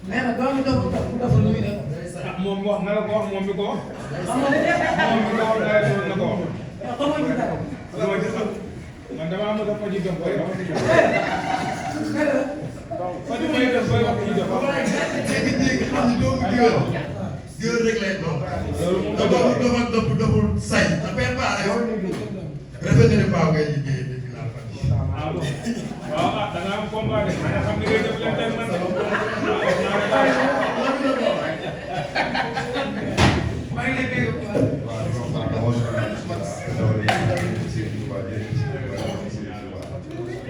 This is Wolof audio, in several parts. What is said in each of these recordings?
nee na doomu dof bu deful lu muy def. moom wax na la ko wax moom mi ko wax. moom mi ko wax na ko wax. xamoo ci dara. man damaa am dafa ji dof bay wax ci dof. Fadi may def bay wax ci dof. dégg xam ni doomu géwél rek lay doon. dof doful say te préparé yow. rafet na ne baaw ngay liggéey depuis la fan. ah bon waaw ah da nga am combat de xanaa xam ni ngay def leen teg man de. maa ngi lay dégg.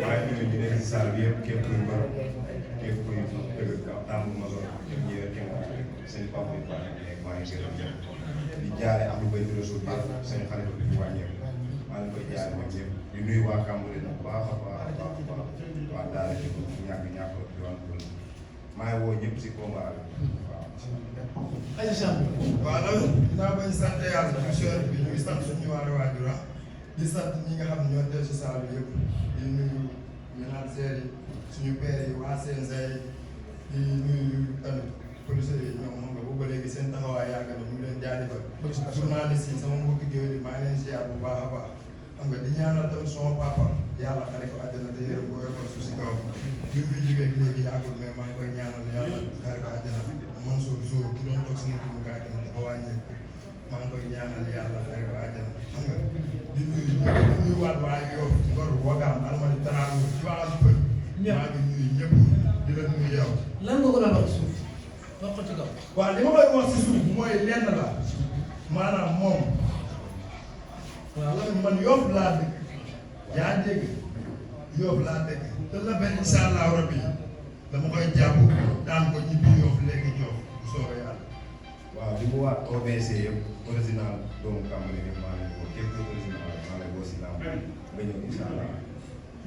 waaye ñu ngi nekk si salle bi yëpp képp kuy mbër képp kuy dëgg tàmm ma doon ñëpp ñëwee kenn seen papa yi baax na maa ngi gërëm ñëpp di jaare am lu bay di rasul bi seen xarit bi ñu wàññeeku maa ngi koy jaare ñoom ñëpp di nuyu waa Cambérène bu baax a baax a baax a baax waa daara ji ñàkk di waan maa ngi woo ñëpp si combat bi waaw. waaw loolu dinaa bañ sant yàlla émission bi ñu ngi sant suñu waajur di sant ñi nga xam ne ñoo teew si salle bi yëpp di nuyu ménagères yi suñu père yi waa CNG di nuyu tamit policiers yi ñoom xam nga boobu ba léegi seen taxawaay yàgg na ñu ngi leen jaajëfal. journaliste yi sama mbokki géwél yi maa ngi leen ziar bu baax a baax xam nga di ñaanal tamit sama papa yàlla xale ko àjjana te yërëm ko yokal suuf si kawam bi mu fi jógee léegi yàggul mais maa ngi koy ñaanal yàlla xale ko àjjana Mansour Sow ku doon toog sama tumu gaay tamit dafa wàññeeku maa ngi koy ñaanal yàlla xale ko àjjana xam nga di nuyu waat waa yow Ngor Wagam Almadi Taraagu ci waa Pël maa ngi nuyu ñëpp di la nuyu yow. lan nga ko doon wax suuf wax ko ci kaw. waaw li ma koy wax si suuf mooy lenn la maanaam moom waaw man Yoff laa dëkk yaa dégg Yoff laa dëkk te la benn incha allahu rabbi dama koy jàpp daan ko ñibbi Yoff léegi Yoff bu soobee yàlla. waaw di ko waat OBC yëpp original doomu Cambérène yëpp maa ngi ko képp ku original maa ngi ko si lamb nga ñëw incha allah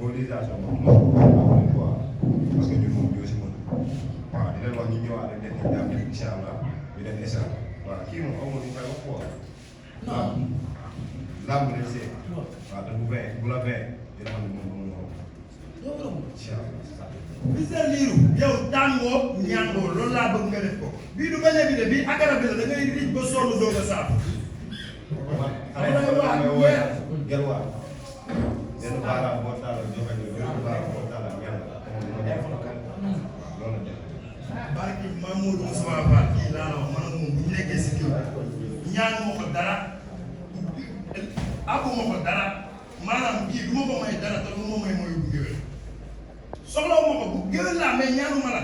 mobilisation moom moom quoi parce que ñun moom ñoo si mën waaw di leen wax ñu ñëwaat rek def nañ jàmm incha allah ñu def échange waaw kii moom aw ma lu koy wax quoi. non lamb rek see waaw te bu vee bu la vee dina xam ne moom moom moo incha allah. Mister Lirou yow daan ngoo ñaan ngoo loolu laa bëgg nga def ko bii du bañ a bi de bii akara bi la da ngay rij ba sonn doog a saatu. Gelwaar benn baaraam boo taalal joxe ñu benn baaraam boo taalal ñaan la loolu la def. barki Mamadou Moussa Fall kii laa la wax man ak moom bu ñu nekkee si kii ñaan ma ko dara àggu ma ko dara maanaam kii du ma ko may dara te lu ma may mooy bu géwél soxlawu ma ko bu géwél laa mais ñaanuma la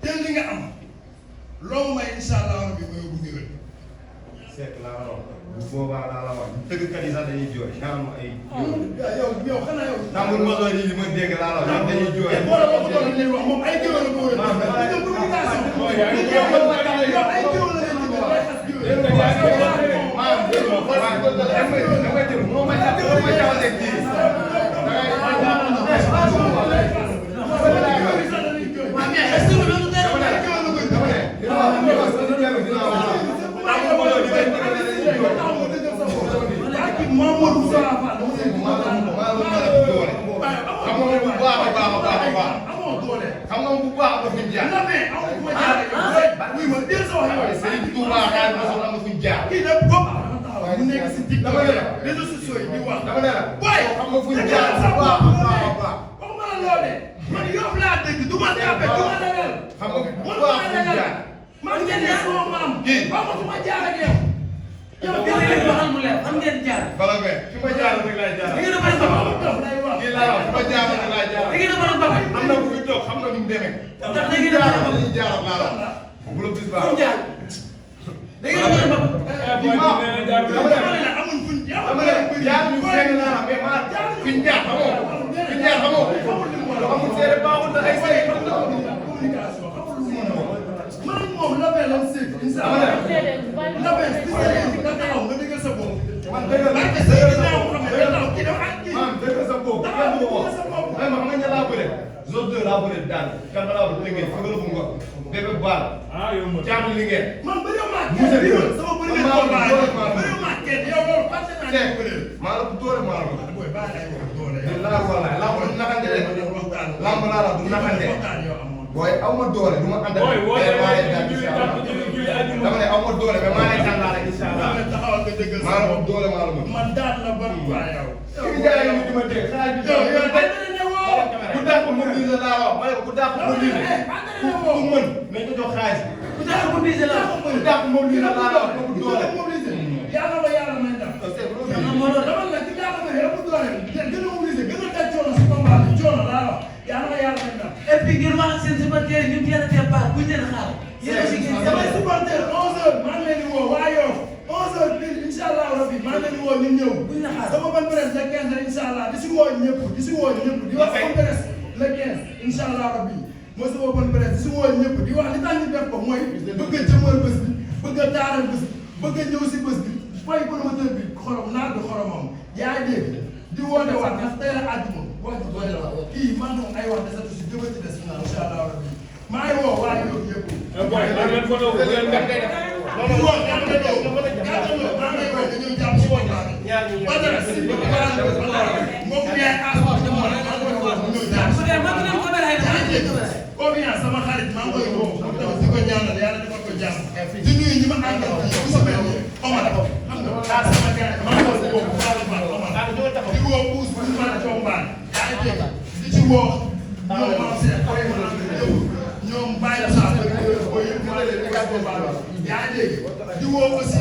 teel li nga am loo may incha allah rabbi mooy bu géwél. Seck laa la wax bu boobaa laa la wax tëggkat yi sax dañuy jooy ñaan ma ay. yow xanaa yow. tàmbul ma doon yi li ma dégg laa la wax ñoom dañuy jooy. boole ko doon li wax moom ay géwél la ko wér. xam nga bu baax am na fuñ jaar. Serigne Touba daal ma soxla am na fuñ jaar. kii nag bopp mu nekk si TikTok dama ne la réseaux sociaux yi di wax. dama ne la waaye xam nga fuñ jaar bu baax a baax a baax. waxuma la loolee man Yoff laa dëgg du ma jàppe du ma ragal. xam nga bu baax fuñ jaar. man ngeen ne sama maam. kii wax ma fu ma jaar ak yow. yow gis ngeen waxal mu leer fan ngeen jaar. bala fee fi ma jaar rek laay jaar. da ngeen a mën a baax. kii laa wax fi ma jaar rek laay jaar. da ngeen a mën a baax. am na ku fi toog xam nga ni mu demee. ndax da ngeen a mën a baax. dañuy jaar laa la bu la bis baax. fu jaar. da ngeen a mën a baax. amul fuñ jaar. dama ne jaar ñu fenn naa mais maa fuñ jaar xamoo fuñ jaar xamoo lu amul seede baaxul na ay seede xam nga communication xamul lu mu mën a wax. man ak moom labee lan seet incha allah labee si seen nga taxaw nga dëggal sa bopp. man dëgg la barke Seydina Muhammad nga taxaw kii dafa ak kii. man dëgg sa bopp kenn du ko wax mais ma xam nga ña laa bëre zone 2 laa bëri daan kan balaa bëri liggéey fëgal bu ngor bébé baal ah yow ma jaamu liggéey man bëriwul maa kenn bii sama bëriwul maa kenn yow loolu fàtte naa ne bëriwul. maa la doole maa la ko. booy baa lay wax doole yow laa wala lamb du naxante de lamb laa la du naxante booy aw ma doole du ma ànd ak dama ne aw ma doole mais maa lay daan laa rek incha allah maa la doole maa la mën. man daan la ban waa yow. yow jaay yi ma dégg xanaa ku dàq mobiliser laa wax ma ne ko ku dàq mobiliser ku mën nañ ko jox xaalis ku dàq mobiliser la ku dàq mobiliser laa wax ku doole yàlla ba yàlla may ndam. dama la ci yàlla may ëpp doole gën a mobiliser gën a daj coono si combat bi coono laa wax yàlla ba yàlla may ndam. et puis ngir wax seen supporters ñu teel a départ buñ leen xaar. yéen aussi ngeen samay supporters 11h maa ngi leen di woo waa Yoff 11h bii incha allah rabbi maa ngi leen di woo ñu ñëw. buñ la xaar sama ban presse le 15 incha allah di si woo ñëpp di si woo ñëpp di wax sama presse le 15 incha allah rabbi mooy sama ban presse di si woo ñëpp di wax li tax ñu def ko mooy bëgg a jëmal bés bi bëgg a taaral bés bi bëgg a ñëw si bés bi fay promoteur bi xorom naa du xoromam yaa ngi dégg di woote waat ndax tey la àjjuma wax ji doy la kii man moom ay wax desatu si jëma ci des na incha allah rabbi maa ngi woo waa Yoff yëpp. boy da ngeen ko doon ngeen def di woo gàttaloo gàttaloo maa ngi woo dañuy jàpp si wàllu Badara si bi moom yaay aas wax dama la maa ngi koy woo ñëw jàpp si confiance sama xarit maa ngi koy woo moom tamit di ko ñaanal yàlla defal ko jàmm di nuyu ñi ma àndal yow sa benn Omar xam nga ah sama gars maa ngi koy woo bu baax a baax Omar di woo Pousse bu ma combaan yaa ngi dégg di ci woo ñoom maam Seck ñoom bàyyi la saa bëri booy yëpp maa leen di gàtt combat bi yaa ngi dégg di woo aussi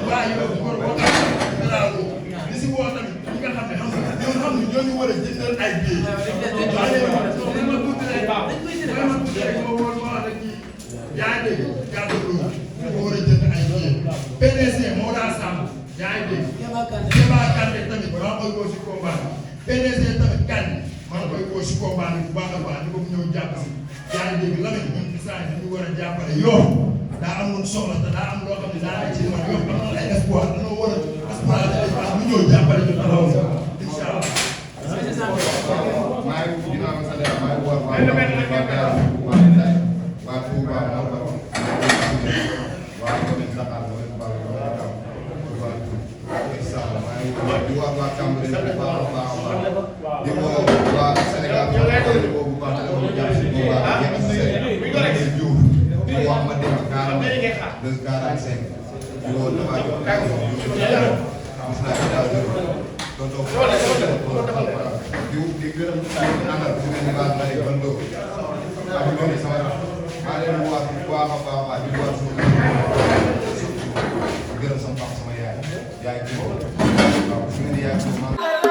waa Yoff góor boo xam ne dinaa woo di si woo tamit ñi nga xam ne xam nga ñoo xam ne ñoo ñu war a jëndal ay yaa ngi dégg gàddu lu ko war a jënd ay billets PDC moo daa sàmm yaa ngi dégg Kéba Kandé tamit maa ngi koy woo si combat bi PDC tamit Kandé maa ngi koy woo si combat bi bu baax a baax di ko ñëw jàpp si yaa ngi dégg Lamine ñun instant yii ñu war a jàppale Yoff daa am lu soxla te daa am loo xam ne daa nekk ci man Yoff am na ay espoir dañoo war a espoir ñu ñëw jàppale ñu taxaw incha allah. maa ngi ginnaaw ma sant yàlla maa ngi woor waa Touba waa commune Dakar commune Balla di wax waa Cambérène bu baax a baax di woo waa Sénégal di woo bu baax di woo jàpp si combat yëpp si Diouf di woo ma dem 40 245 di woo Dama Diop gis naa ci daal di gërëm àndal bu mel ni baax na rek ban doo ak ñoom sama maa leen wax bu baax a baax di wax suñu gërëm sama papa sama yaay bi waaw su ngeen di yaay